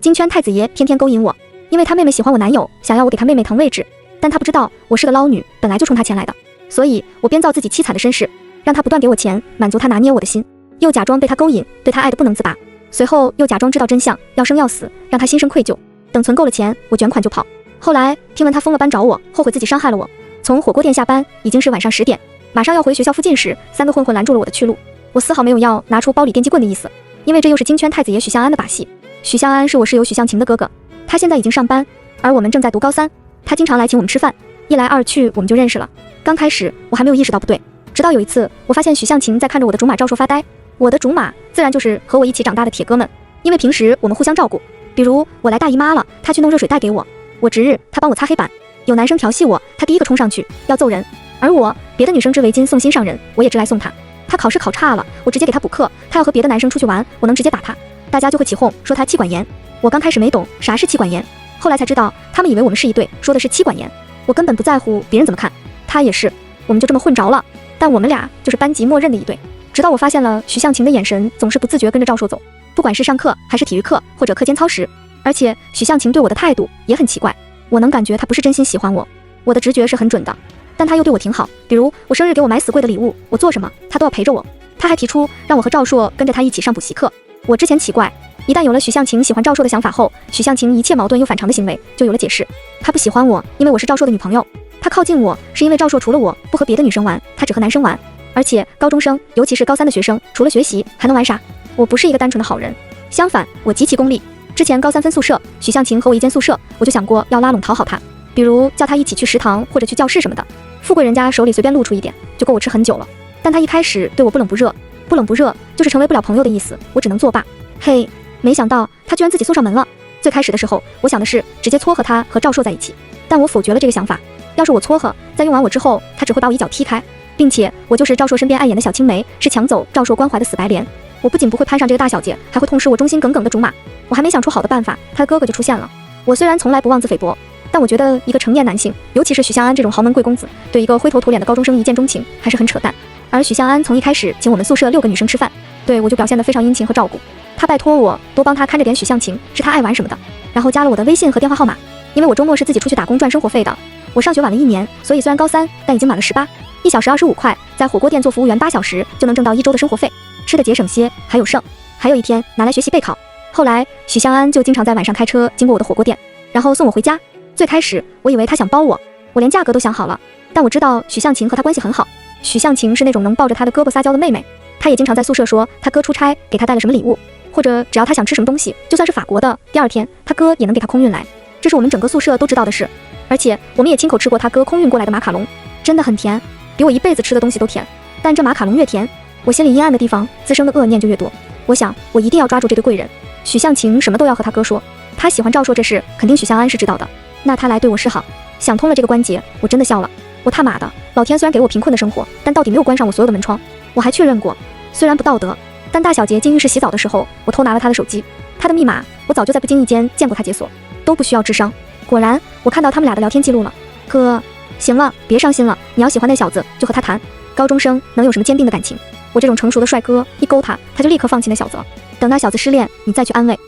金圈太子爷天天勾引我，因为他妹妹喜欢我男友，想要我给他妹妹腾位置，但他不知道我是个捞女，本来就冲他钱来的，所以我编造自己凄惨的身世，让他不断给我钱，满足他拿捏我的心，又假装被他勾引，对他爱得不能自拔，随后又假装知道真相，要生要死，让他心生愧疚。等存够了钱，我卷款就跑。后来听闻他封了班找我，后悔自己伤害了我。从火锅店下班已经是晚上10点，马上要回学校附近时，3个混混拦住了我的去路。我丝毫没有要拿出包里电击棍的意思，因为这又是金圈太子爷许向安的把戏。许向安是我室友许向晴的哥哥，他现在已经上班，而我们正在读高3，他经常来请我们吃饭，一来二去我们就认识了。刚开始我还没有意识到不对，直到有一次我发现许向晴在看着我的竹马赵硕发呆。我的竹马自然就是和我一起长大的铁哥们，因为平时我们互相照顾，比如我来大姨妈了，他去弄热水袋给我；我值日，他帮我擦黑板；有男生调戏我，他第一个冲上去要揍人，而我别的女生织围巾送心上人，我也织来送他。他考试考差了，我直接给他补课；他要和别的男生出去玩，我能直接打他，大家就会起哄说他妻管严。我刚开始没懂啥是妻管严，后来才知道他们以为我们是一对，说的是妻管严，我根本不在乎别人怎么看，他也是，我们就这么混着了。但我们俩就是班级默认的一对，直到我发现了许向晴的眼神总是不自觉跟着赵硕走，不管是上课还是体育课或者课间操时，而且许向晴对我的态度也很奇怪，我能感觉他不是真心喜欢我，我的直觉是很准的，但他又对我挺好，比如我生日给我买死贵的礼物，我做什么他都要陪着我，他还提出让我和赵硕跟着他一起上补习课。我之前奇怪，一旦有了许向晴喜欢赵硕的想法后，许向晴一切矛盾又反常的行为就有了解释。他不喜欢我，因为我是赵硕的女朋友；他靠近我，是因为赵硕除了我不和别的女生玩，他只和男生玩。而且高中生，尤其是高3的学生，除了学习还能玩啥？我不是一个单纯的好人，相反，我极其功利。之前高3分宿舍，许向晴和我一间宿舍，我就想过要拉拢讨好他，比如叫他一起去食堂或者去教室什么的。富贵人家手里随便露出一点，就够我吃很久了。但他一开始对我不冷不热，不冷不热就是成为不了朋友的意思，我只能作罢。嘿，没想到他居然自己送上门了。最开始的时候，我想的是直接撮合他和赵硕在一起，但我否决了这个想法。要是我撮合，在用完我之后，他只会把我一脚踢开，并且我就是赵硕身边碍眼的小青梅，是抢走赵硕关怀的死白脸。我不仅不会攀上这个大小姐，还会痛失我忠心耿耿的竹马。我还没想出好的办法，他的哥哥就出现了。我虽然从来不妄自菲薄，但我觉得一个成年男性，尤其是许向安这种豪门贵公子，对一个灰头土脸的高中生一见钟情，还是很扯淡。而许向安从一开始请我们宿舍6个女生吃饭，对我就表现得非常殷勤和照顾。他拜托我多帮他看着点许向晴，是他爱玩什么的，然后加了我的微信和电话号码。因为我周末是自己出去打工赚生活费的，我上学晚了1年，所以虽然高3，但已经满了18，1小时25块，在火锅店做服务员8小时就能挣到1周的生活费，吃的节省些，还有剩。还有一天拿来学习备考。后来许向安就经常在晚上开车经过我的火锅店，然后送我回家。最开始我以为他想包我，我连价格都想好了，但我知道许向晴和他关系很好。许向晴是那种能抱着他的胳膊撒娇的妹妹，他也经常在宿舍说他哥出差给他带了什么礼物，或者只要他想吃什么东西，就算是法国的，第2天他哥也能给他空运来，这是我们整个宿舍都知道的事。而且我们也亲口吃过他哥空运过来的马卡龙，真的很甜，比我一辈子吃的东西都甜。但这马卡龙越甜，我心里阴暗的地方滋生的恶念就越多。我想我一定要抓住这对贵人。许向晴什么都要和他哥说，他喜欢赵硕这事肯定许向安是知道的，那他来对我示好。想通了这个关节，我真的笑了。我他妈的，老天虽然给我贫困的生活，但到底没有关上我所有的门窗。我还确认过，虽然不道德，但大小杰进浴室洗澡的时候，我偷拿了他的手机，他的密码我早就在不经意间见过他解锁，都不需要智商。果然我看到他们俩的聊天记录了。哥，行了，别伤心了，你要喜欢那小子就和他谈，高中生能有什么坚定的感情？我这种成熟的帅哥一勾他，他就立刻放弃那小子了，等那小子失恋你再去安慰。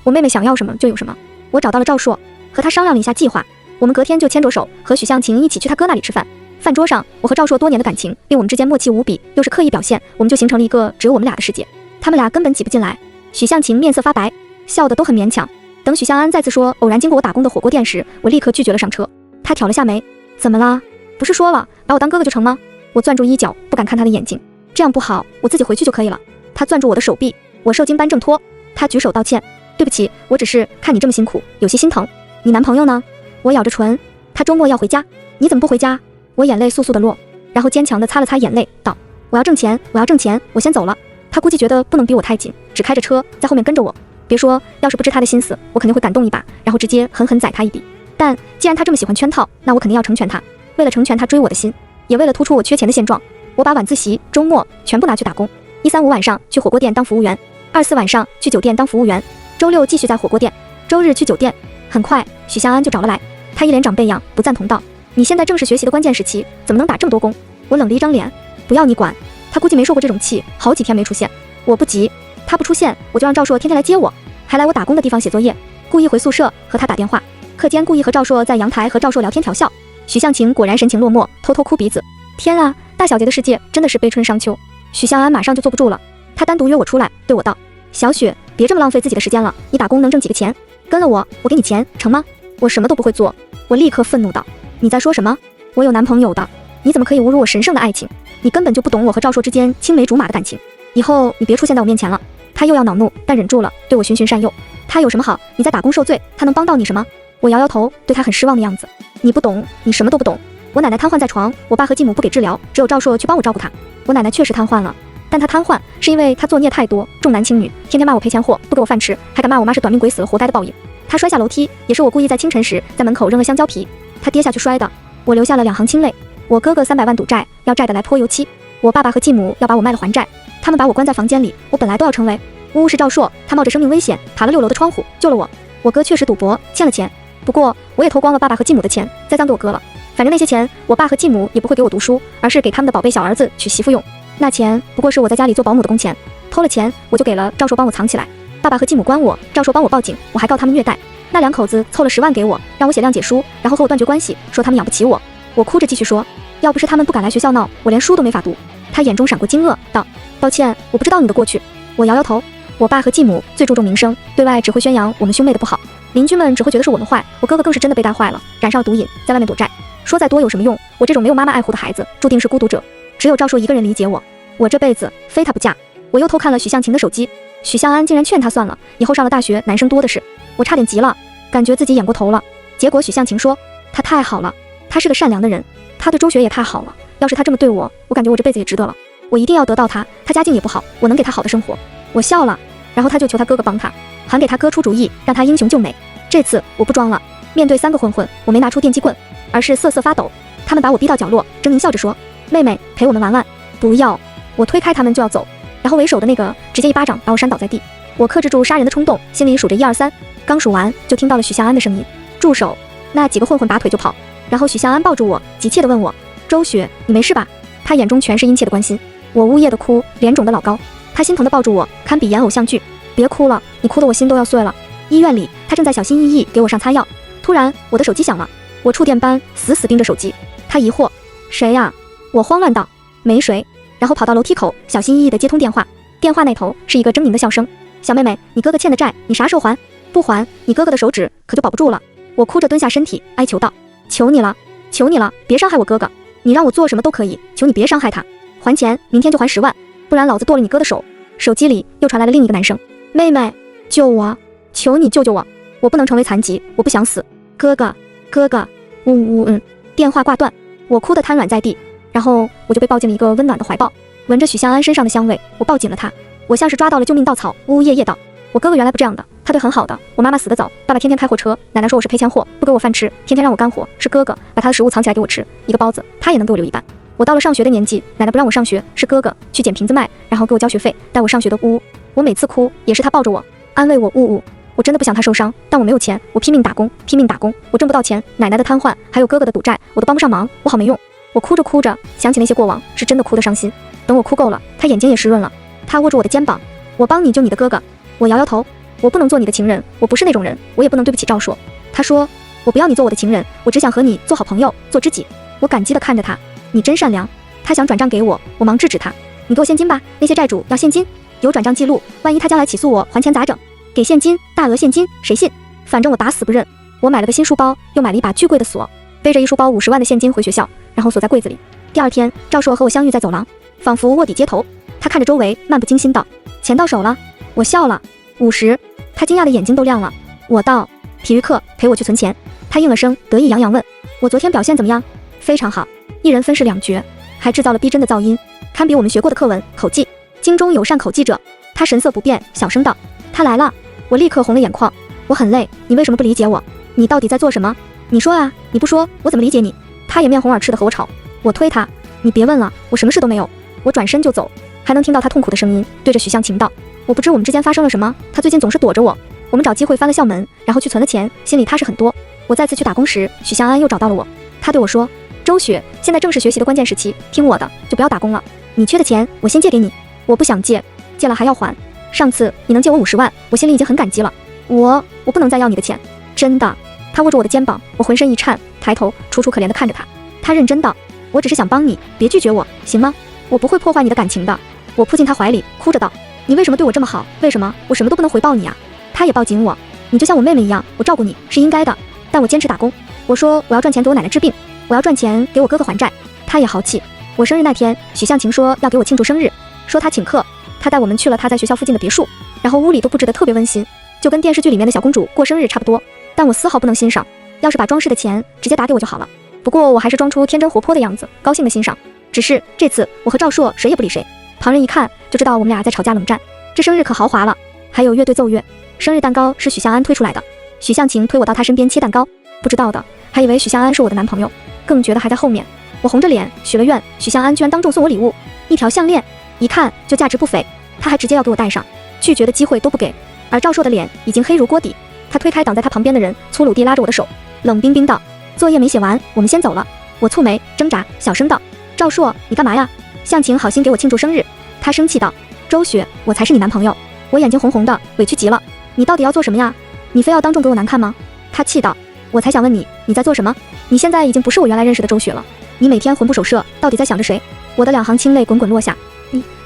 我妹妹想要什么就有什么。我找到了赵硕，和他商量了一下计划，我们隔天就牵着手和许向晴一起去他哥那里吃饭。饭桌上，我和赵硕多年的感情令我们之间默契无比，又是刻意表现，我们就形成了一个只有我们俩的世界，他们俩根本挤不进来。许向晴面色发白，笑得都很勉强。等许向安再次说偶然经过我打工的火锅店时，我立刻拒绝了上车。他挑了下眉，怎么啦？不是说了把我当哥哥就成吗？我攥住衣角，不敢看他的眼睛，这样不好，我自己回去就可以了。他攥住我的手臂，我受惊般挣脱。他举手道歉，对不起，我只是看你这么辛苦，有些心疼。你男朋友呢？我咬着唇。他周末要回家。你怎么不回家？我眼泪簌簌地落，然后坚强地擦了擦眼泪，道：我要挣钱，我要挣钱，我先走了。他估计觉得不能逼我太紧，只开着车在后面跟着我。别说，要是不知他的心思，我肯定会感动一把，然后直接狠狠宰他一笔。但既然他这么喜欢圈套，那我肯定要成全他。为了成全他追我的心，也为了突出我缺钱的现状，我把晚自习、周末全部拿去打工。1、3、5晚上去火锅店当服务员，2、4晚上去酒店当服务员，周6继续在火锅店，周日去酒店。很快，许向安就找了来，他一脸长辈样，不赞同道：你现在正是学习的关键时期，怎么能打这么多工？我冷了一张脸，不要你管。他估计没受过这种气，好几天没出现。我不急，他不出现，我就让赵硕天天来接我。还来我打工的地方写作业，故意回宿舍和他打电话。课间故意和赵硕在阳台和赵硕聊天调笑。许向晴果然神情落寞，偷偷哭鼻子。天啊，大小姐的世界真的是悲春伤秋。许向安马上就坐不住了，他单独约我出来，对我道：小雪，别这么浪费自己的时间了，你打工能挣几个钱？跟了我，我给你钱，成吗？我什么都不会做。我立刻愤怒道：你在说什么？我有男朋友的，你怎么可以侮辱我神圣的爱情？你根本就不懂我和赵硕之间青梅竹马的感情，以后你别出现在我面前了。他又要恼怒，但忍住了，对我循循善诱。他有什么好？你在打工受罪，他能帮到你什么？我摇摇头，对他很失望的样子。你不懂，你什么都不懂。我奶奶瘫痪在床，我爸和继母不给治疗，只有赵硕去帮我照顾她。我奶奶确实瘫痪了，但她瘫痪是因为她作孽太多，重男轻女，天天骂我赔钱货，不给我饭吃，还敢骂我妈是短命鬼死了活该的报应。她摔下楼梯，也是我故意在清晨时在门口扔了香蕉皮，她跌下去摔的。我流下了2行清泪。我哥哥300万赌债，要债的来泼油漆。我爸爸和继母要把我卖了还债，他们把我关在房间里，我本来都要成为。呜呜是赵硕，他冒着生命危险爬了6楼的窗户救了我。我哥确实赌博欠了钱，不过我也偷光了爸爸和继母的钱，栽赃给我哥了。反正那些钱我爸和继母也不会给我读书，而是给他们的宝贝小儿子娶媳妇用。那钱不过是我在家里做保姆的工钱，偷了钱我就给了赵硕帮我藏起来。爸爸和继母关我，赵硕帮我报警，我还告他们虐待。那2口子凑了10万给我，让我写谅解书，然后和我断绝关系，说他们养不起我。我哭着继续说，要不是他们不敢来学校闹，我连书都没法读。他眼中闪过惊愕，道：抱歉，我不知道你的过去。我摇摇头。我爸和继母最注重名声，对外只会宣扬我们兄妹的不好，邻居们只会觉得是我们坏，我哥哥更是真的被带坏了，染上了毒瘾，在外面躲债。说再多有什么用？我这种没有妈妈爱护的孩子，注定是孤独者。只有赵硕一个人理解我，我这辈子非他不嫁。我又偷看了许向晴的手机，许向安竟然劝他算了，以后上了大学男生多的是。我差点急了，感觉自己演过头了。结果许向晴说，他太好了，他是个善良的人，他对周雪也太好了，要是他这么对我，我感觉我这辈子也值得了。我一定要得到他，他家境也不好，我能给他好的生活。我笑了，然后他就求他哥哥帮他，还给他哥出主意，让他英雄救美。这次我不装了，面对3个混混，我没拿出电击棍，而是瑟瑟发抖。他们把我逼到角落，狰狞笑着说，妹妹，陪我们玩玩。不要。我推开他们就要走，然后为首的那个直接一巴掌把我扇倒在地。我克制住杀人的冲动，心里数着1、2、3，刚数完就听到了许向安的声音，住手。那几个混混拔腿就跑，然后许向安抱住我，急切地问我，周雪，你没事吧？他眼中全是殷切的关心。我呜咽地哭，脸肿得老高。他心疼地抱住我，堪比演偶像剧。别哭了，你哭得我心都要碎了。医院里，他正在小心翼翼给我上擦药。突然，我的手机响了，我触电般死死盯着手机。他疑惑，谁呀？我慌乱道，没谁。然后跑到楼梯口，小心翼翼地接通电话。电话那头是一个狰狞的笑声，小妹妹，你哥哥欠的债，你啥时候还？不还，你哥哥的手指可就保不住了。我哭着蹲下身体，哀求道，求你了，求你了，别伤害我哥哥，你让我做什么都可以，求你别伤害他。还钱，明天就还10万，不然老子剁了你哥的手。手机里又传来了另一个男生，妹妹，救我，求你救救我，我不能成为残疾，我不想死。哥哥，哥哥，呜呜。电话挂断，我哭得瘫软在地，然后我就被抱进了一个温暖的怀抱，闻着许向安身上的香味，我抱紧了他。我像是抓到了救命稻草，呜呜咽咽道，我哥哥原来不这样的，他对很好的，我妈妈死得早，爸爸天天开货车，奶奶说我是赔钱货，不给我饭吃，天天让我干活，是哥哥把他的食物藏起来给我吃，一个包子他也能给我留一半。我到了上学的年纪，奶奶不让我上学，是哥哥去捡瓶子卖，然后给我交学费，带我上学的。呜呜，我每次哭也是他抱着我安慰我。呜呜，我真的不想他受伤，但我没有钱，我拼命打工，拼命打工，我挣不到钱，奶奶的瘫痪，还有哥哥的赌债，我都帮不上忙，我好没用。我哭着哭着，想起那些过往，是真的哭得伤心。等我哭够了，他眼睛也湿润了，他握住我的肩膀，我帮你救你的哥哥。我摇摇头，我不能做你的情人，我不是那种人，我也不能对不起赵硕。他说，我不要你做我的情人，我只想和你做好朋友，做知己。我感激地看着他，你真善良。他想转账给我，我忙制止他，你给我现金吧，那些债主要现金，有转账记录，万一他将来起诉我，还钱咋整？给现金，大额现金，谁信？反正我打死不认。我买了个新书包，又买了一把巨贵的锁，背着一书包50万的现金回学校，然后锁在柜子里。第二天，赵硕和我相遇在走廊，仿佛卧底街头。他看着周围，漫不经心道，钱到手了。我笑了，50。他惊讶的眼睛都亮了。我道，体育课陪我去存钱。他应了声，得意洋洋问，我昨天表现怎么样？非常好，一人分饰2角，还制造了逼真的噪音，堪比我们学过的课文口技。京中有善口技者。他神色不变，小声道，他来了。我立刻红了眼眶。我很累，你为什么不理解我？你到底在做什么？你说啊，你不说我怎么理解你？他也面红耳赤的和我吵。我推他，你别问了，我什么事都没有。我转身就走，还能听到他痛苦的声音，对着许向晴道，我不知我们之间发生了什么，他最近总是躲着我。我们找机会翻了校门，然后去存了钱，心里踏实很多。我再次去打工时，许向安又找到了我，他对我说，周雪，现在正是学习的关键时期，听我的，就不要打工了。你缺的钱，我先借给你。我不想借，借了还要还。上次你能借我50万，我心里已经很感激了。我不能再要你的钱，真的。他握住我的肩膀，我浑身一颤，抬头楚楚可怜地看着他。他认真的，我只是想帮你，别拒绝我，行吗？我不会破坏你的感情的。我扑进他怀里，哭着道，你为什么对我这么好？为什么我什么都不能回报你啊？他也抱紧我，你就像我妹妹一样，我照顾你是应该的，但我坚持打工。我说我要赚钱给我奶奶治病，我要赚钱给我哥哥还债。他也豪气。我生日那天，许向晴说要给我庆祝生日，说他请客，他带我们去了他在学校附近的别墅，然后屋里都布置得特别温馨，就跟电视剧里面的小公主过生日差不多。但我丝毫不能欣赏，要是把装饰的钱直接打给我就好了。不过我还是装出天真活泼的样子，高兴的欣赏。只是这次我和赵硕谁也不理谁，旁人一看就知道我们俩在吵架冷战。这生日可豪华了，还有乐队奏乐，生日蛋糕是许向安推出来的，许向晴推我到他身边切蛋糕，不知道的还以为许向安是我的男朋友，更觉得还在后面。我红着脸许了愿，许向安居然当众送我礼物，一条项链，一看就价值不菲，他还直接要给我戴上，拒绝的机会都不给。而赵硕的脸已经黑如锅底，他推开挡在他旁边的人，粗鲁地拉着我的手，冷冰冰道，作业没写完，我们先走了。我蹙眉挣扎，小声道，赵硕你干嘛呀？向晴好心给我庆祝生日。他生气道，周雪，我才是你男朋友。我眼睛红红的，委屈极了，你到底要做什么呀？你非要当众给我难看吗？他气道，我才想问你，你在做什么？你现在已经不是我原来认识的周雪了，你每天魂不守舍，到底在想着谁？我的两行清泪滚滚落下。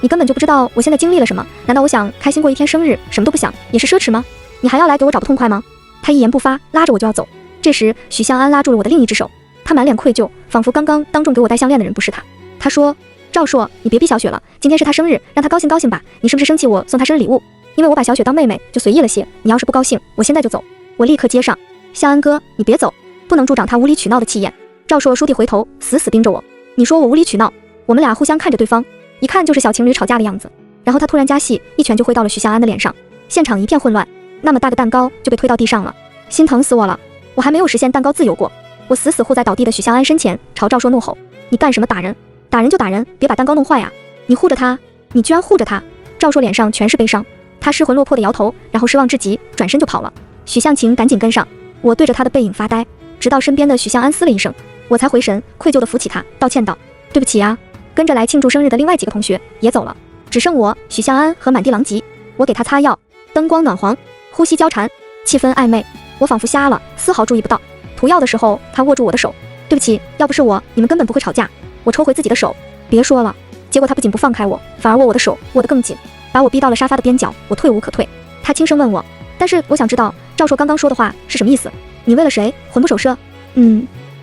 你根本就不知道我现在经历了什么，难道我想开心过一天生日，什么都不想也是奢侈吗？你还要来给我找不痛快吗？他一言不发，拉着我就要走。这时许向安拉住了我的另一只手，他满脸愧疚，仿佛刚刚当众给我戴项链的人不是他。他说，赵硕，你别逼小雪了，今天是她生日，让她高兴高兴吧。你是不是生气我送她生日礼物？因为我把小雪当妹妹就随意了些，你要是不高兴，我现在就走。我立刻接上，向安哥，你别走，不能助长他无理取闹的气焰。赵硕倏地回头，死死盯着我，你说我无理取闹？我们俩互相看着对方，一看就是小情侣吵架的样子。然后他突然加戏，一拳就挥到了许向安的脸上，现场一片混乱，那么大个蛋糕就被推到地上了，心疼死我了。我还没有实现蛋糕自由过，我死死护在倒地的许向安身前，朝赵硕怒吼，你干什么打人？打人就打人，别把蛋糕弄坏啊！你护着他，你居然护着他！赵硕脸上全是悲伤，他失魂落魄的摇头，然后失望至极，转身就跑了。许向晴赶紧跟上，我对着他的背影发呆，直到身边的许向安嘶了一声，我才回神，愧疚地扶起他，道歉道，对不起啊。跟着来庆祝生日的另外几个同学也走了，只剩我、许向安和满地狼藉。我给他擦药，灯光暖黄，呼吸交缠，气氛暧昧，我仿佛瞎了，丝毫注意不到。涂药的时候，他握住我的手，对不起，要不是我，你们根本不会吵架。我抽回自己的手，别说了。结果他不仅不放开我，反而握我的手握得更紧，把我逼到了沙发的边角，我退无可退。他轻声问我，但是我想知道赵硕刚刚说的话是什么意思？你为了谁魂不守舍？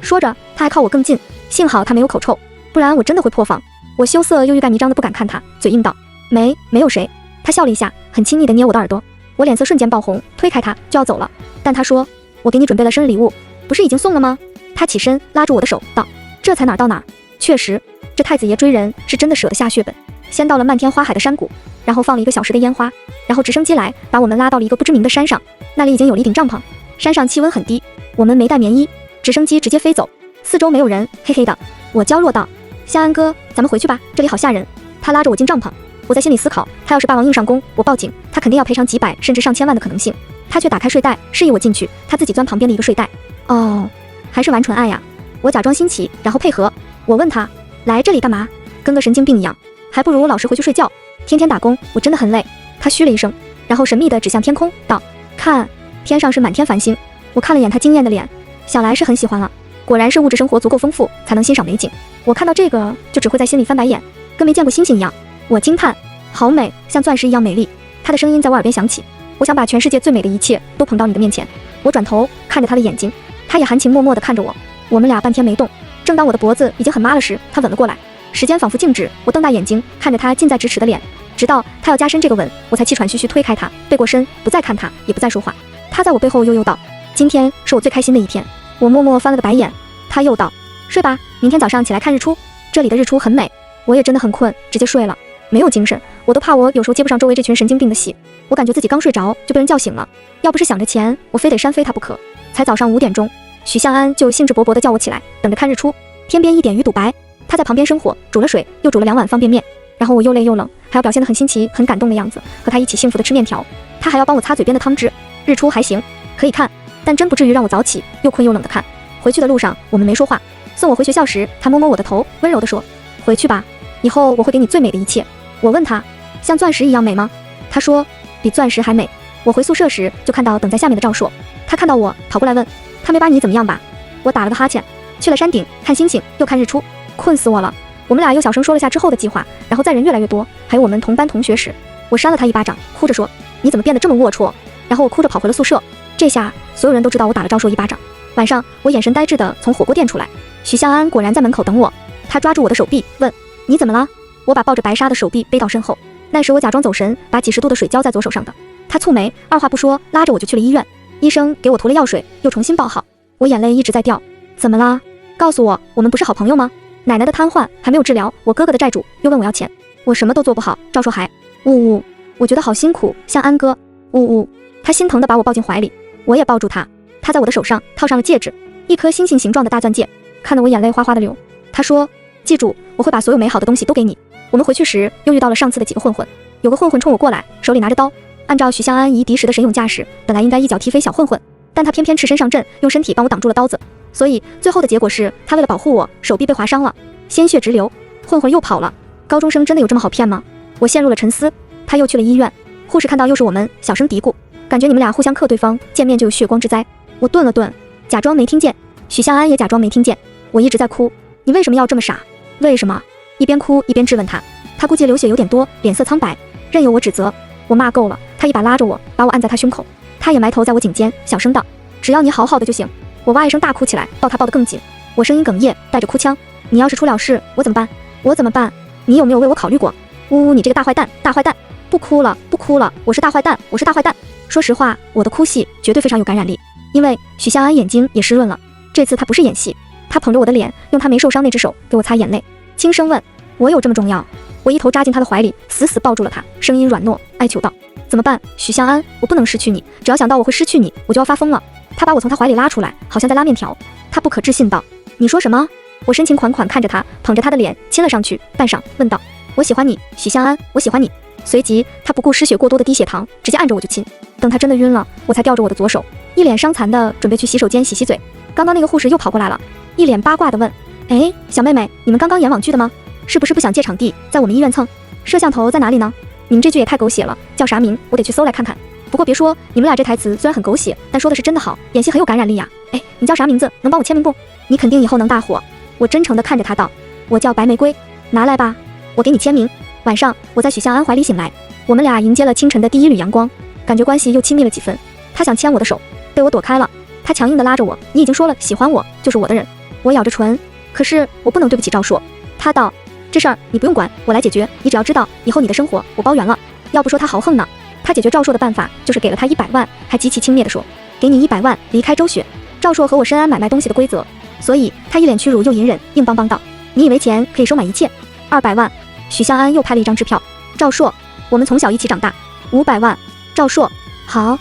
说着他还靠我更近，幸好他没有口臭，不然我真的会破防。我羞涩又欲盖弥彰的不敢看他，嘴硬道，没有谁。他笑了一下，很亲昵的捏我的耳朵，我脸色瞬间爆红，推开他就要走了，但他说，我给你准备了生日礼物，不是已经送了吗？他起身拉住我的手道，这才哪儿到哪儿。确实，这太子爷追人是真的舍得下血本。先到了漫天花海的山谷，然后放了1个小时的烟花，然后直升机来把我们拉到了一个不知名的山上，那里已经有了一顶帐篷，山上气温很低，我们没带棉衣，直升机直接飞走，四周没有人，黑黑的。我娇弱道，向安哥，咱们回去吧，这里好吓人。他拉着我进帐篷，我在心里思考，他要是霸王硬上弓，我报警，他肯定要赔偿几百甚至上千万的可能性。他却打开睡袋，示意我进去，他自己钻旁边的一个睡袋。哦，还是玩纯爱呀。我假装新奇，然后配合。我问他，来这里干嘛？跟个神经病一样，还不如老实回去睡觉。天天打工，我真的很累。他嘘了一声，然后神秘地指向天空，道，看，天上是满天繁星。我看了眼他惊艳的脸，想来是很喜欢了。果然是物质生活足够丰富，才能欣赏美景。我看到这个，就只会在心里翻白眼，跟没见过星星一样。我惊叹，好美，像钻石一样美丽。他的声音在我耳边响起，我想把全世界最美的一切都捧到你的面前。我转头看着他的眼睛，他也含情脉脉地看着我。我们俩半天没动，正当我的脖子已经很麻了时，他吻了过来。时间仿佛静止，我瞪大眼睛看着他近在咫尺的脸，直到他要加深这个吻，我才气喘吁吁推开他，背过身，不再看他，也不再说话。他在我背后悠悠道，今天是我最开心的一天。我默默翻了个白眼。他又道，睡吧，明天早上起来看日出，这里的日出很美。我也真的很困，直接睡了，没有精神，我都怕我有时候接不上周围这群神经病的戏。我感觉自己刚睡着就被人叫醒了，要不是想着钱，我非得扇飞他不可。才早上5点钟，许向安就兴致勃勃地叫我起来，等着看日出。天边一点鱼肚白，他在旁边生火，煮了水，又煮了2碗方便面。然后我又累又冷，还要表现得很新奇、很感动的样子，和他一起幸福地吃面条。他还要帮我擦嘴边的汤汁。日出还行，可以看，但真不至于让我早起又困又冷的看。回去的路上，我们没说话。送我回学校时，他摸摸我的头，温柔地说，回去吧，以后我会给你最美的一切。我问他，像钻石一样美吗？他说，比钻石还美。我回宿舍时就看到等在下面的赵硕，他看到我跑过来问，他没把你怎么样吧？我打了个哈欠，去了山顶看星星又看日出，困死我了。我们俩又小声说了下之后的计划，然后在人越来越多，还有我们同班同学时，我扇了他一巴掌，哭着说你怎么变得这么龌龊？然后我哭着跑回了宿舍。这下所有人都知道我打了赵硕一巴掌。晚上我眼神呆滞地从火锅店出来，许向安果然在门口等我，他抓住我的手臂问你怎么了？我把抱着白纱的手臂背到身后，那时我假装走神，把几十度的水浇在左手上的。他蹙眉，二话不说拉着我就去了医院，医生给我涂了药水，又重新抱好。我眼泪一直在掉。怎么啦？告诉我，我们不是好朋友吗？奶奶的瘫痪还没有治疗，我哥哥的债主又问我要钱，我什么都做不好。赵硕还呜呜，我觉得好辛苦，向安哥呜呜。他心疼地把我抱进怀里，我也抱住他。他在我的手上套上了戒指，一颗星星形状的大钻戒，看得我眼泪哗哗的流。他说记住，我会把所有美好的东西都给你。我们回去时又遇到了上次的几个混混，有个混混冲我过来，手里拿着刀，按照许向安夷敌时的神勇架势，本来应该一脚踢飞小混混，但他偏偏赤身上阵，用身体帮我挡住了刀子，所以最后的结果是他为了保护我，手臂被划伤了，鲜血直流，混混又跑了。高中生真的有这么好骗吗？我陷入了沉思。他又去了医院，护士看到又是我们，小声嘀咕，感觉你们俩互相克对方，见面就有血光之灾。我顿了顿，假装没听见，许向安也假装没听见。我一直在哭，你为什么要这么傻？为什么？一边哭一边质问他。他估计流血有点多，脸色苍白，任由我指责。我骂够了，他一把拉着我，把我按在他胸口，他也埋头在我颈间，小声道，只要你好好的就行。我哇一声大哭起来，抱他抱得更紧，我声音哽咽，带着哭腔，你要是出了事，我怎么办？我怎么办？你有没有为我考虑过？呜呜，你这个大坏蛋，大坏蛋！不哭了，不哭了，我是大坏蛋，我是大坏蛋。说实话，我的哭戏绝对非常有感染力，因为许向安眼睛也湿润了，这次他不是演戏，他捧着我的脸，用他没受伤那只手给我擦眼泪，轻声问，我有这么重要？我一头扎进他的怀里，死死抱住了他，声音软糯，哀求道，怎么办？许向安，我不能失去你，只要想到我会失去你，我就要发疯了。他把我从他怀里拉出来，好像在拉面条。他不可置信道，你说什么？我深情款款看着他，捧着他的脸亲了上去，半晌问道，我喜欢你，许向安，我喜欢你。随即他不顾失血过多的低血糖，直接按着我就亲。等他真的晕了，我才吊着我的左手，一脸伤残的准备去洗手间洗洗嘴。刚刚那个护士又跑过来了，一脸八卦的问，哎，小妹妹，你们刚刚演网剧的吗？是不是不想借场地，在我们医院蹭？摄像头在哪里呢？你们这剧也太狗血了，叫啥名？我得去搜来看看。不过别说，你们俩这台词虽然很狗血，但说的是真的好，演戏很有感染力呀。哎，你叫啥名字？能帮我签名不？你肯定以后能大火。我真诚地看着他道，我叫白玫瑰，拿来吧，我给你签名。晚上我在许向安怀里醒来，我们俩迎接了清晨的第一缕阳光，感觉关系又亲密了几分。他想牵我的手，被我躲开了，他强硬地拉着我，你已经说了喜欢我就是我的人。我咬着唇，可是我不能对不起赵硕。他道，这事儿你不用管，我来解决，你只要知道以后你的生活我包圆了。要不说他豪横呢，他解决赵硕的办法就是给了他100万，还极其轻蔑地说，给你100万离开周雪。赵硕和我深谙买卖东西的规则，所以他一脸屈辱又隐忍，硬邦邦道，你以为钱可以收买一切？200万。许向安又拍了一张支票，赵硕，我们从小一起长大，500万。赵硕，好。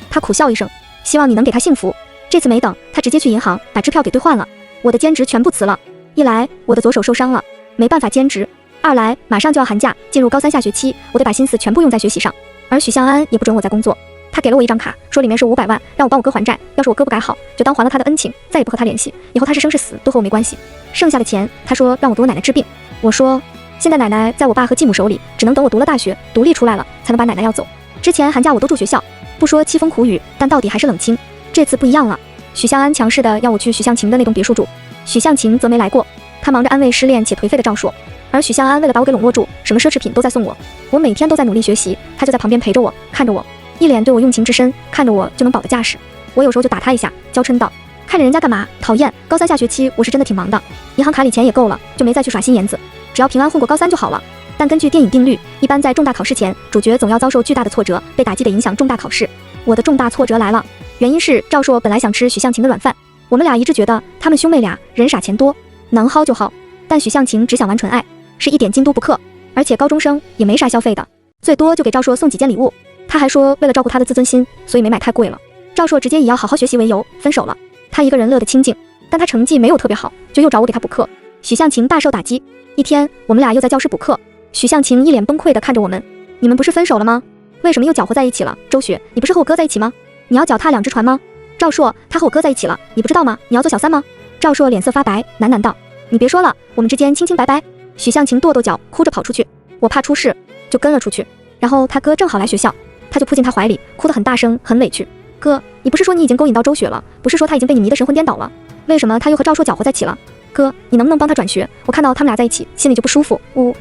他苦笑一声，希望你能给他幸福。这次没等他直接去银行把支票给兑换了。我的兼职全部辞了，一来我的左手受伤了，没办法兼职，二来马上就要寒假，进入高3下学期，我得把心思全部用在学习上。而许向安也不准我在工作，他给了我一张卡，说里面是500万，让我帮我哥还债，要是我哥不改好，就当还了他的恩情，再也不和他联系，以后他是生是死都和我没关系。剩下的钱他说让我给我奶奶治病，我说现在奶奶在我爸和继母手里，只能等我读了大学独立出来了才能把奶奶要走。之前寒假我都住学校，不说凄风苦雨，但到底还是冷清。这次不一样了，许向安强势的要我去许向晴的那栋别墅住，许向晴则没来过，他忙着安慰失恋且颓废的赵硕，而许向安为了把我给笼络住，什么奢侈品都在送我。我每天都在努力学习，他就在旁边陪着我，看着我，一脸对我用情至深，看着我就能保的架势。我有时候就打他一下，娇嗔道，看着人家干嘛？讨厌！高3下学期我是真的挺忙的，银行卡里钱也够了，就没再去耍心眼子，只要平安混过高3就好了。但根据电影定律，一般在重大考试前，主角总要遭受巨大的挫折，被打击的影响重大考试。我的重大挫折来了，原因是赵硕本来想吃许向晴的软饭，我们俩一致觉得他们兄妹俩人傻钱多，能薅就薅，但许向晴只想玩纯爱，是一点京都不氪，而且高中生也没啥消费的，最多就给赵硕送几件礼物。他还说为了照顾他的自尊心，所以没买太贵了。赵硕直接以要好好学习为由分手了，他一个人乐得清静，但他成绩没有特别好，就又找我给他补课。许向晴大受打击，一天我们俩又在教室补课，许向晴一脸崩溃地看着我们，你们不是分手了吗？为什么又搅和在一起了？周雪，你不是和我哥在一起吗？你要脚踏两只船吗？赵硕，他和我哥在一起了，你不知道吗？你要做小三吗？赵硕脸色发白，喃喃道，你别说了，我们之间清清白白。许向晴跺跺脚，哭着跑出去，我怕出事，就跟了出去。然后他哥正好来学校，他就扑进他怀里，哭得很大声，很委屈。哥，你不是说你已经勾引到周雪了？不是说他已经被你迷得神魂颠倒了？为什么他又和赵硕搅和在一起了？哥，你能不能帮他转学？我看到他们俩在一起，心里就不舒服。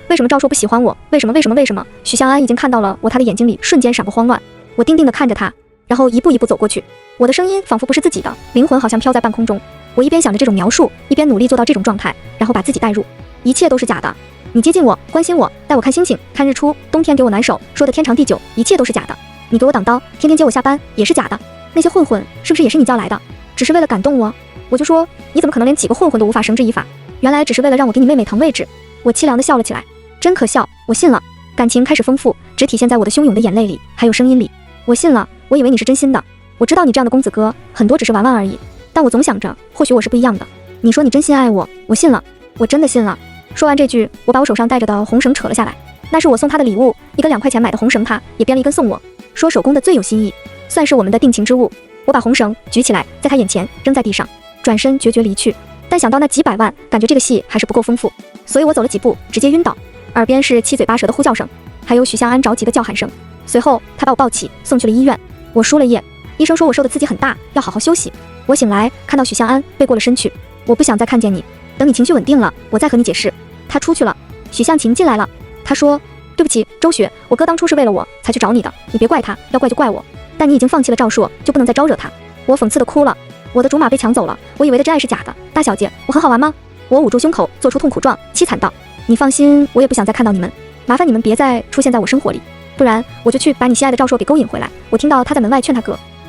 为什么赵硕不喜欢我？为什么？许向安已经看到了他的眼睛里瞬间闪过慌乱。我定定地看着他，然后一步一步走过去。我的声音仿佛不是自己的，灵魂好像飘在半空中。我一边想着这种描述，一边努力做到这种状态，然后把自己带入。一切都是假的。你接近我，关心我，带我看星星，看日出，冬天给我暖手，说的天长地久，一切都是假的。你给我挡刀，天天接我下班，也是假的。那些混混是不是也是你叫来的？只是为了感动我？我就说，你怎么可能连几个混混都无法绳之以法？原来只是为了让我给你妹妹腾位置。我凄凉地笑了起来，真可笑，我信了。感情开始丰富，只体现在我的汹涌的眼泪里，还有声音里。我信了，我以为你是真心的。我知道你这样的公子哥，很多只是玩玩而已，但我总想着，或许我是不一样的。你说你真心爱我，我信了，我真的信了。说完这句，我把我手上戴着的红绳扯了下来，那是我送他的礼物，一根2块钱买的红绳，他也编了一根送我，说手工的最有心意，算是我们的定情之物。我把红绳举起来，在他眼前扔在地上，转身决绝离去。但想到那几百万，感觉这个戏还是不够丰富，所以我走了几步，直接晕倒。耳边是七嘴八舌的呼叫声，还有许向安着急的叫喊声。随后他把我抱起，送去了医院。我输了液，医生说我受的刺激很大，要好好休息。我醒来，看到许向安背过了身去。我不想再看见你，等你情绪稳定了，我再和你解释。他出去了，许向晴进来了。他说：“对不起，周雪，我哥当初是为了我才去找你的，你别怪他，要怪就怪我。但你已经放弃了赵硕，就不能再招惹他。”我讽刺的哭了，我的竹马被抢走了，我以为的真爱是假的。大小姐，我很好玩吗？我捂住胸口，做出痛苦状，凄惨道：“你放心，我也不想再看到你们，麻烦你们别再出现在我生活里，不然我就去把你心爱的赵硕给勾引回来。”我听到他在门外劝他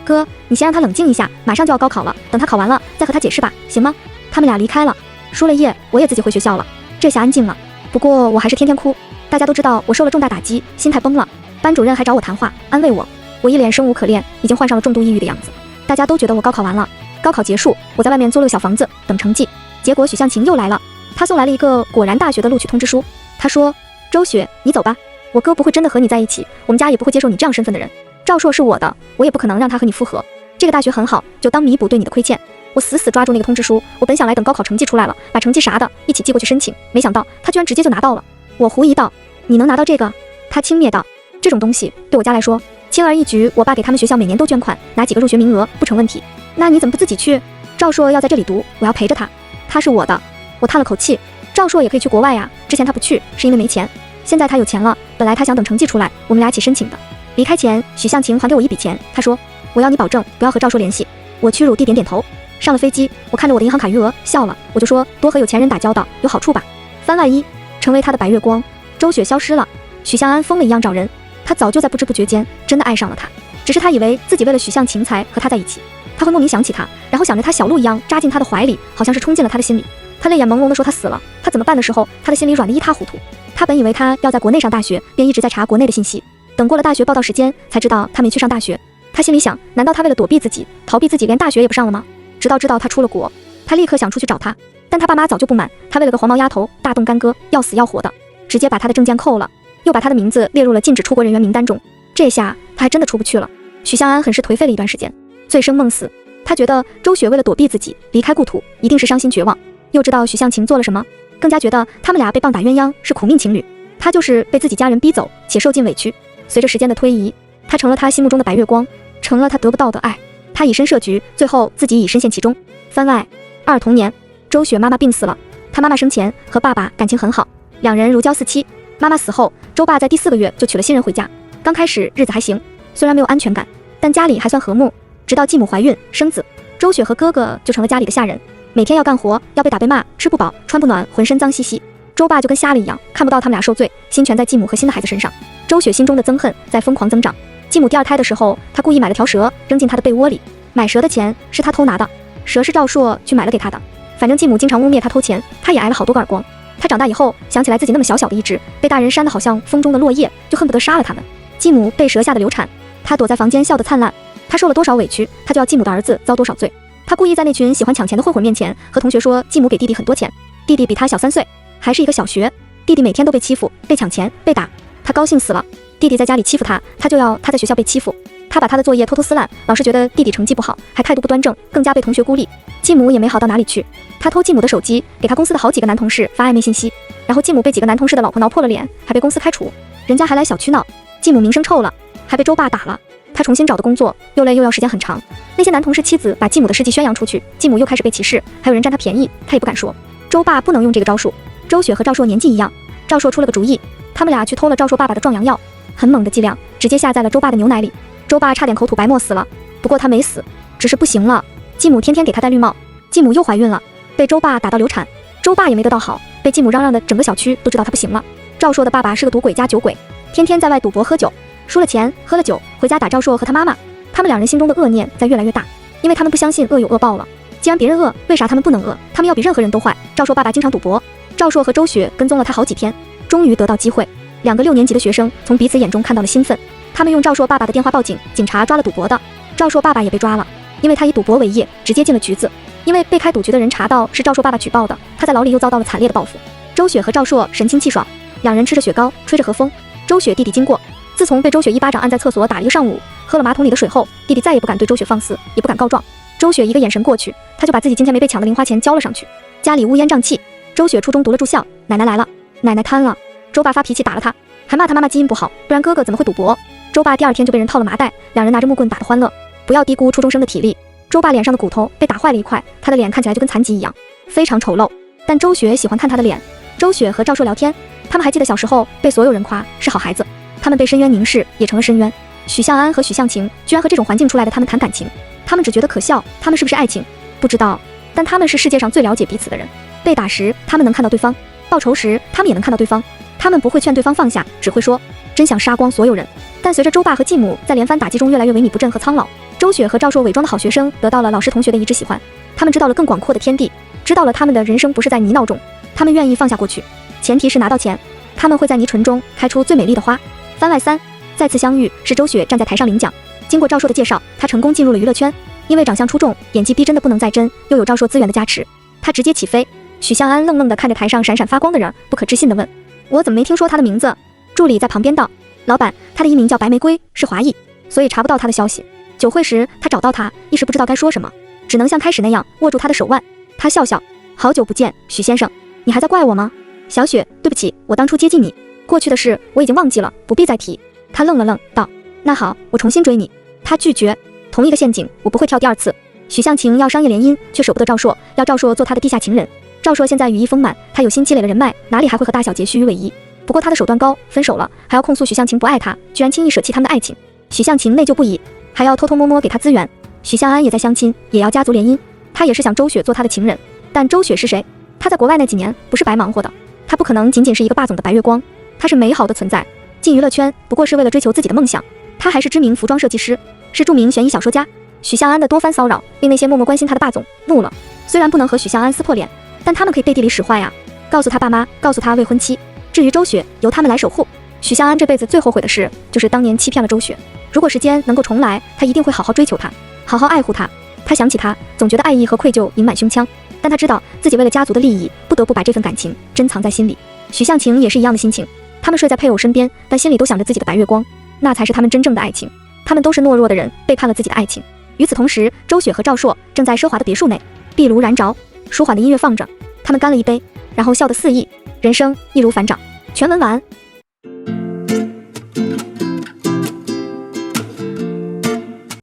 哥，你先让他冷静一下，马上就要高考了，等他考完了再和他解释吧，行吗？他们俩离开了，输了液，我也自己回学校了。这下安静了，不过我还是天天哭。大家都知道我受了重大打击，心态崩了。班主任还找我谈话，安慰我。我一脸生无可恋，已经患上了重度抑郁的样子。大家都觉得我高考完了。高考结束，我在外面租了个小房子等成绩。结果许向晴又来了，他送来了一个果然大学的录取通知书。他说：“周雪，你走吧，我哥不会真的和你在一起，我们家也不会接受你这样身份的人。赵硕是我的，我也不可能让他和你复合。这个大学很好，就当弥补对你的亏欠。”我死抓住那个通知书，我本想来等高考成绩出来了，把成绩啥的一起寄过去申请，没想到他居然直接就拿到了。我狐疑道：“你能拿到这个？”他轻蔑道：“这种东西对我家来说轻而易举，我爸给他们学校每年都捐款，拿几个入学名额不成问题。那你怎么不自己去？赵硕要在这里读，我要陪着他，他是我的。”我叹了口气，赵硕也可以去国外呀，之前他不去是因为没钱，现在他有钱了，本来他想等成绩出来我们俩一起申请的。离开前，许向晴还给我一笔钱，他说：“我要你保证不要和赵硕联系。”我屈辱地点点头。上了飞机，我看着我的银行卡余额笑了，我就说多和有钱人打交道有好处吧。番外一，成为他的白月光。周雪消失了，许向安疯了一样找人，他早就在不知不觉间真的爱上了他，只是他以为自己为了许向晴才和他在一起，他会莫名想起他，然后想着他小鹿一样扎进他的怀里，好像是冲进了他的心里。他泪眼朦胧地说他死了，他怎么办的时候，他的心里软得一塌糊涂。他本以为他要在国内上大学，便一直在查国内的信息，等过了大学报到时间，才知道他没去上大学。他心里想，难道他为了躲避自己，逃避自己，连大学也不上了吗？直到知道他出了国，他立刻想出去找他，但他爸妈早就不满，他为了个黄毛丫头大动干戈，要死要活的，直接把他的证件扣了，又把他的名字列入了禁止出国人员名单中。这下他还真的出不去了。许向安很是颓废了一段时间，醉生梦死。他觉得周雪为了躲避自己离开故土，一定是伤心绝望，又知道许向晴做了什么，更加觉得他们俩被棒打鸳鸯是苦命情侣，他就是被自己家人逼走且受尽委屈。随着时间的推移，他成了他心目中的白月光，成了他得不到的爱。他以身设局，最后自己已深陷其中。番外二，童年，周雪妈妈病死了，她妈妈生前和爸爸感情很好，两人如胶似漆。妈妈死后，周爸在第4个月就娶了新人回家，刚开始日子还行，虽然没有安全感，但家里还算和睦。直到继母怀孕生子，周雪和哥哥就成了家里的下人，每天要干活，要被打被骂，吃不饱穿不暖，浑身脏兮兮。周爸就跟瞎了一样，看不到他们俩受罪，心全在继母和新的孩子身上。周雪心中的憎恨在疯狂增长。继母第2胎的时候，他故意买了条蛇扔进他的被窝里，买蛇的钱是他偷拿的，蛇是赵硕去买了给他的。反正继母经常污蔑他偷钱，他也挨了好多个耳光。他长大以后想起来自己那么小小的一只，被大人扇得好像风中的落叶，就恨不得杀了他们。继母被蛇吓得流产，他躲在房间笑得灿烂。他受了多少委屈，他就要继母的儿子遭多少罪。他故意在那群喜欢抢钱的混混面前和同学说继母给弟弟很多钱，弟弟比他小3岁，还是一个小学。弟弟每天都被欺负，被抢钱，被打，他高兴死了。弟弟在家里欺负他，他就要他在学校被欺负。他把他的作业偷偷撕烂，老师觉得弟弟成绩不好，还态度不端正，更加被同学孤立。继母也没好到哪里去，他偷继母的手机，给他公司的好几个男同事发暧昧信息，然后继母被几个男同事的老婆挠破了脸，还被公司开除，人家还来小区闹，继母名声臭了。还被周爸打了。他重新找的工作又累又要时间很长，那些男同事妻子把继母的事迹宣扬出去，继母又开始被歧视，还有人占他便宜，他也不敢说。周爸不能用这个招数。周雪和赵硕年纪一样，赵硕出了个主意，他们俩去偷了赵硕爸爸的壮阳药，很猛的剂量，直接下在了周爸的牛奶里。周爸差点口吐白沫死了，不过他没死，只是不行了。继母天天给他戴绿帽，继母又怀孕了，被周爸打到流产，周爸也没得到好，被继母嚷嚷的整个小区都知道他不行了。赵硕的爸爸是个赌鬼加酒鬼，天天在外赌博喝酒，输了钱喝了酒回家打赵硕和他妈妈。他们两人心中的恶念在越来越大，因为他们不相信恶有恶报了。既然别人恶，为啥他们不能恶？他们要比任何人都坏。赵硕爸爸经常赌博，赵硕和周雪跟踪了他好几天，终于得到机会。两个6年级的学生从彼此眼中看到了兴奋，他们用赵硕爸爸的电话报警，警察抓了赌博的。赵硕爸爸也被抓了，因为他以赌博为业，直接进了局子。因为被开赌局的人查到是赵硕爸爸举报的，他在牢里又遭到了惨烈的报复。周雪和赵硕神清气爽，两人吃着雪糕，吹着和风。周雪弟弟经过，自从被周雪一巴掌按在厕所打了一个上午，喝了马桶里的水后，弟弟再也不敢对周雪放肆，也不敢告状。周雪一个眼神过去，他就把自己今天没被抢的零花钱交了上去。家里乌烟瘴气，周雪初中读了住校，奶奶来了，奶奶瘫了。周爸发脾气打了他，还骂他妈妈基因不好，不然哥哥怎么会赌博。周爸第2天就被人套了麻袋，两人拿着木棍打得欢乐。不要低估初中生的体力，周爸脸上的骨头被打坏了一块，他的脸看起来就跟残疾一样，非常丑陋。但周雪喜欢看他的脸。周雪和赵硕聊天，他们还记得小时候被所有人夸是好孩子，他们被深渊凝视，也成了深渊。许向安和许向晴居然和这种环境出来的他们谈感情，他们只觉得可笑，他们是不是爱情？不知道，但他们是世界上最了解彼此的人。被打时，他们能看到对方；报仇时，他们也能看到对方。他们不会劝对方放下，只会说真想杀光所有人。但随着周爸和继母在连番打击中越来越萎靡不振和苍老，周雪和赵硕伪装的好学生得到了老师同学的一致喜欢，他们知道了更广阔的天地，知道了他们的人生不是在泥淖中，他们愿意放下过去，前提是拿到钱。他们会在泥唇中开出最美丽的花。番外3，再次相遇是周雪站在台上领奖，经过赵硕的介绍，她成功进入了娱乐圈。因为长相出众，演技逼真的不能再真，又有赵硕资源的加持，她直接起飞。许向安愣愣地看着台上闪闪发光的人，不可置信地问：我怎么没听说他的名字？助理在旁边道：老板，他的艺名叫白玫瑰，是华裔，所以查不到他的消息。酒会时他找到他，一时不知道该说什么，只能像开始那样握住他的手腕。他笑笑：好久不见，许先生，你还在怪我吗？小雪，对不起，我当初接近你，过去的事我已经忘记了，不必再提。他愣了愣，道：那好，我重新追你。他拒绝，同一个陷阱，我不会跳第2次。许向晴要商业联姻，却舍不得赵硕，要赵硕做他的地下情人。赵硕现在羽翼丰满，他有心积累了人脉，哪里还会和大小姐虚与委蛇？不过他的手段高，分手了还要控诉许向晴不爱他，居然轻易舍弃他们的爱情。许向晴内疚不已，还要偷偷摸摸给他资源。许向安也在相亲，也要家族联姻，他也是想周雪做他的情人。但周雪是谁？他在国外那几年不是白忙活的，他不可能仅仅是一个霸总的白月光，他是美好的存在。进娱乐圈不过是为了追求自己的梦想，他还是知名服装设计师，是著名悬疑小说家。许向安的多番骚扰令那些默默关心他的霸总怒了，虽然不能和许向安撕破脸，但他们可以背地里使坏呀，告诉他爸妈，告诉他未婚妻。至于周雪，由他们来守护。许向安这辈子最后悔的事就是当年欺骗了周雪，如果时间能够重来，他一定会好好追求她，好好爱护她。他想起她，总觉得爱意和愧疚盈满胸腔，但他知道自己为了家族的利益，不得不把这份感情珍藏在心里。许向晴也是一样的心情，他们睡在配偶身边，但心里都想着自己的白月光，那才是他们真正的爱情。他们都是懦弱的人，背叛了自己的爱情。与此同时，周雪和赵硕正在奢华的别墅内，壁炉燃着，舒缓的音乐放着，他们干了一杯，然后笑得肆意，人生易如反掌。全文完。